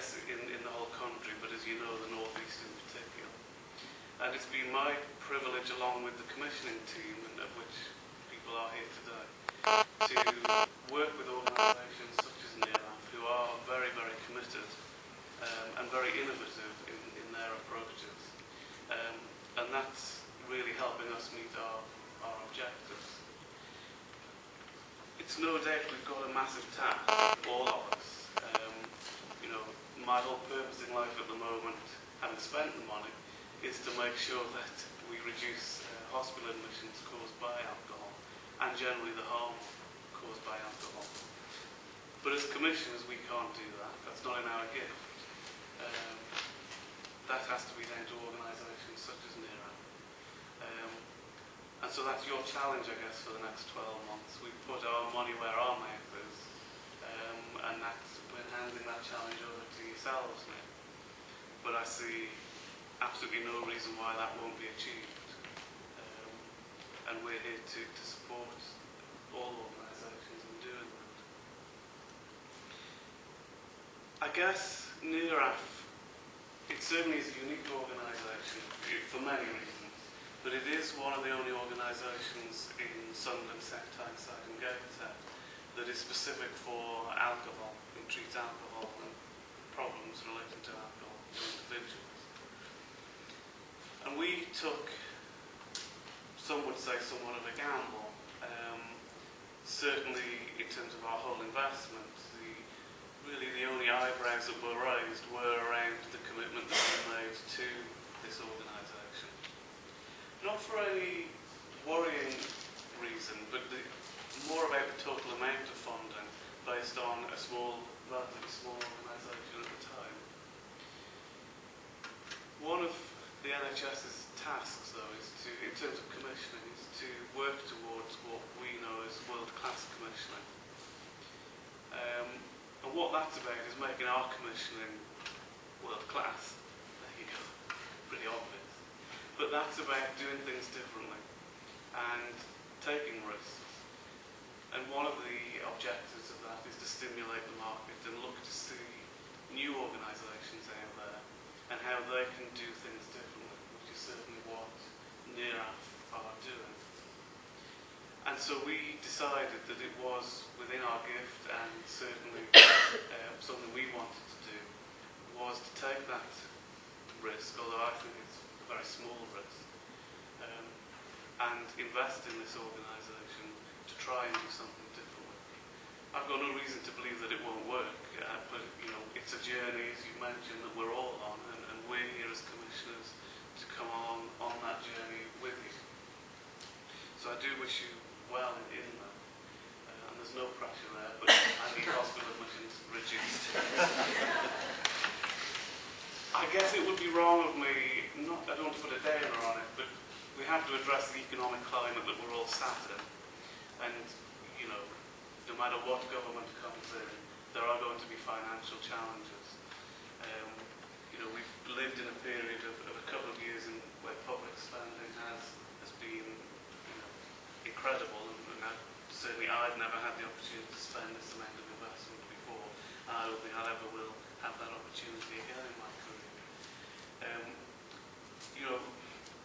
guess in the whole country, but as you know, the North East in particular. And it's been my privilege, along with the commissioning team, and of which people are here today, to work with organisations such as NERAF, who are very, very committed and very innovative in their approaches. And that's really helping us meet our objectives. It's no doubt we've got a massive task, all of us. You know, my whole purpose in life at the moment, having spent the money, is to make sure that we reduce hospital admissions caused by alcohol, and generally the harm caused by alcohol. But as commissioners, we can't do that. That's not in our gift. That has to be down to organisations such as NERAF. And so that's your challenge, I guess, for the next 12 months. We've put our money where our mouth is, and we're handing that challenge over to yourselves now. But I see absolutely no reason why that won't be achieved. And we're here to support all organisations in doing that. I guess NERAF, it certainly is a unique organisation for many reasons, but it is one of the only organisations in Sunderland, Tyneside and Gateshead that is specific for alcohol and treats alcohol and problems related to alcohol for individuals. And we took, some would say, somewhat of a gamble. Certainly in terms of our whole investment, really the only eyebrows that were raised were around the commitment that we made to this organisation. Not for any worrying reason, but more about the total amount of funding based on a relatively small organisation at the time. One of the NHS's tasks, though, is to, in terms of commissioning, is to work towards what we know as world-class commissioning. And what that's about is making our commissioning world-class. There you go. Pretty obvious. But that's about doing things differently and taking risks. And one of the objectives of that is to stimulate the market and look to see new organisations out there and how they can do things differently, which is certainly what NERAF are doing. And so we decided that it was within our gift, and certainly something we wanted to do, was to take that risk, although I think it's a very small risk, and invest in this organisation to try and do something differently. I've got no reason to believe that it won't work, but you know, it's a journey, as you mentioned, that we're all on, and we're here as commissioners to come along on that journey with you. So I do wish you well in that. And there's no pressure there, but I need hospital admissions reduced. I guess it would be wrong of me, I don't want to put a downer on it, but we have to address the economic climate that we're all sat in. And, you know, no matter what government comes in, there are going to be financial challenges. You know, we've lived in a period of a couple of years where public spending has been, you know, incredible, and certainly I've never had the opportunity to spend this amount of investment before. I don't think I ever will have that opportunity again in my career. You know,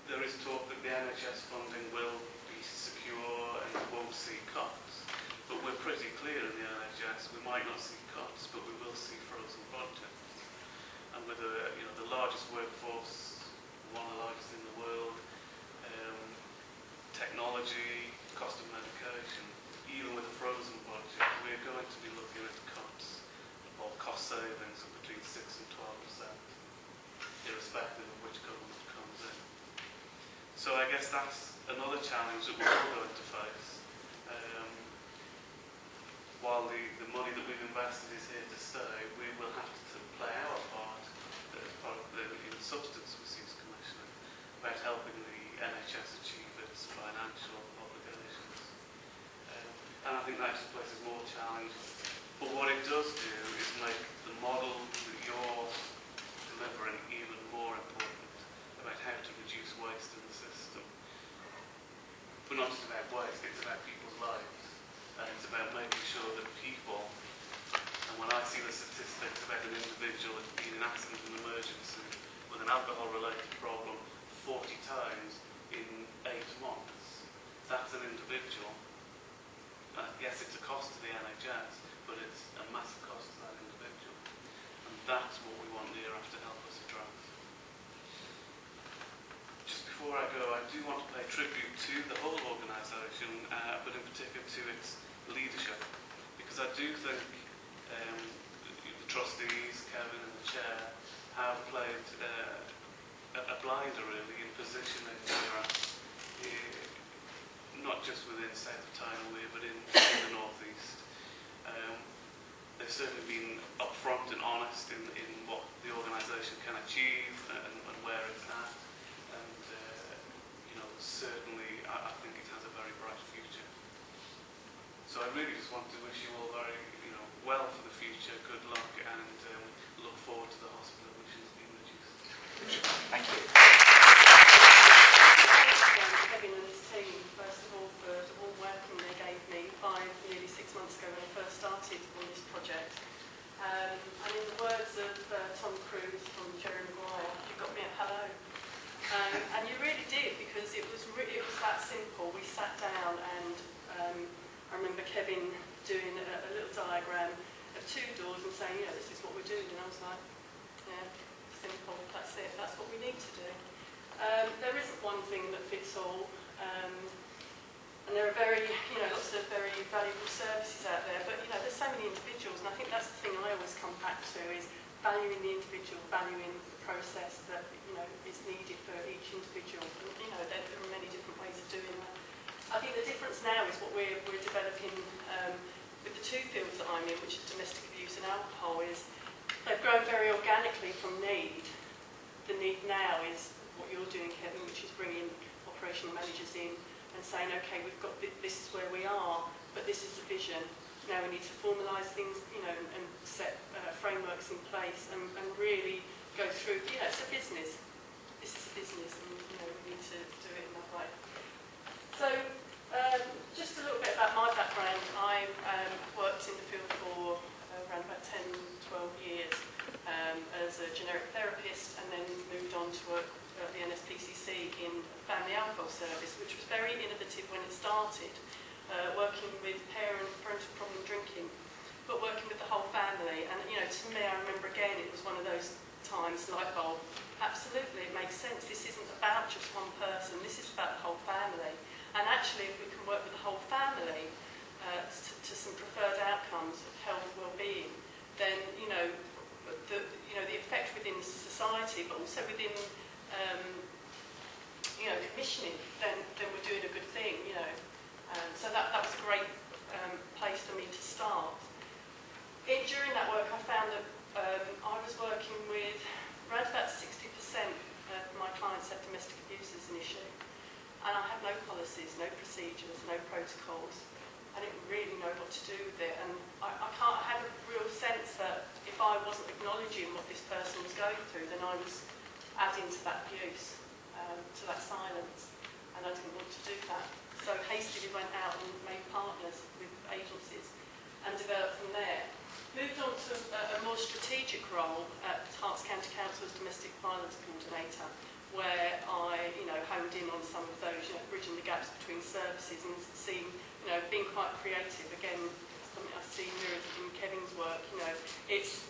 there is talk that the NHS funding will be secure and won't see cuts, but we're pretty clear in the NHS we might not see cuts, but we will see frozen projects. And with the largest workforce, one of the largest in the world, technology, cost of medication, even with a frozen budget, we're going to be looking at cuts or cost savings of between 6 and 12%, irrespective of which government comes in. So I guess that's another challenge that we're all going to face. While the money that we've invested is here to stay, we will have to play our part as part of the substance misuse commissioning about helping the NHS achieve its financial obligations. And I think that just places more challenge. But what it does do is make the model that you're delivering even more important about how to reduce waste in the system. But not just about waste, it's about people's lives. And it's about making sure that people, and when I see the statistics about an individual have to help us address. Just before I go, I do want to pay tribute to the whole organisation, but in particular to its leadership, because I do think the trustees, Kevin and the chair, have played a blinder really in positioning Europe, not just within South of Tidal Weir, but in the North East. They've certainly been upfront and honest in what the organisation can achieve and where it's at, and certainly I think it has a very bright future. So I really just want to wish you all very well for the future, good luck, and look forward to the hospital which has been reduced. Thank you. Kevin and his team, first of all, for the warm welcome they gave me nearly 6 months ago when I first started on this project. And in the words of Tom Cruise from Jerry Maguire, you got me a hello. And you really did, because it was that simple. We sat down and I remember Kevin doing a little diagram of 2 doors and saying, this is what we're doing. And I was like, yeah, simple, that's it, that's what we need to do. There isn't one thing that fits all, and there are lots of very valuable services out there, but there's so many individuals, and I think that's the thing I always come back to, is valuing the individual, valuing the process that is needed for each individual, and there are many different ways of doing that. I think the difference now is what we're developing with the 2 fields that I'm in, which is domestic abuse and alcohol, is they've grown very organically from need. The need now is what you're doing, Kevin, which is bringing operational managers in and saying, okay, we've got this is where we are, but this is the vision. Now we need to formalise things, and set frameworks in place, and really go through. It's a business. This is a business, and we need to do it in that way. So, just a little bit about my background. I've worked in the field for around about 10, 12 years as a generic therapist, and then moved on to work at the NSPCC in family alcohol service, which was very innovative when it started, working with parental problem drinking, but working with the whole family. And to me, I remember again, it was one of those times like, oh, absolutely, it makes sense. This isn't about just one person. This is about the whole family. And actually, if we can work with the whole family to some preferred outcomes of health, well-being, then the effect within society, but also within commissioning, then we're doing a good thing. So that was a great place for me to start. During that work, I found that I was working with around about 60% of my clients had domestic abuse as an issue. And I had no policies, no procedures, no protocols. I didn't really know what to do with it. And I had a real sense that if I wasn't acknowledging what this person was going through, then I was adding to that abuse, to that silence. And I didn't want to do that. So hastily went out and made partners with agencies and developed from there. Moved on to a more strategic role at Herts County Council as Domestic Violence Coordinator, where I, honed in on some of those, bridging the gaps between services and seeing, being quite creative. Again, something I see mirrored in Kevin's work. It's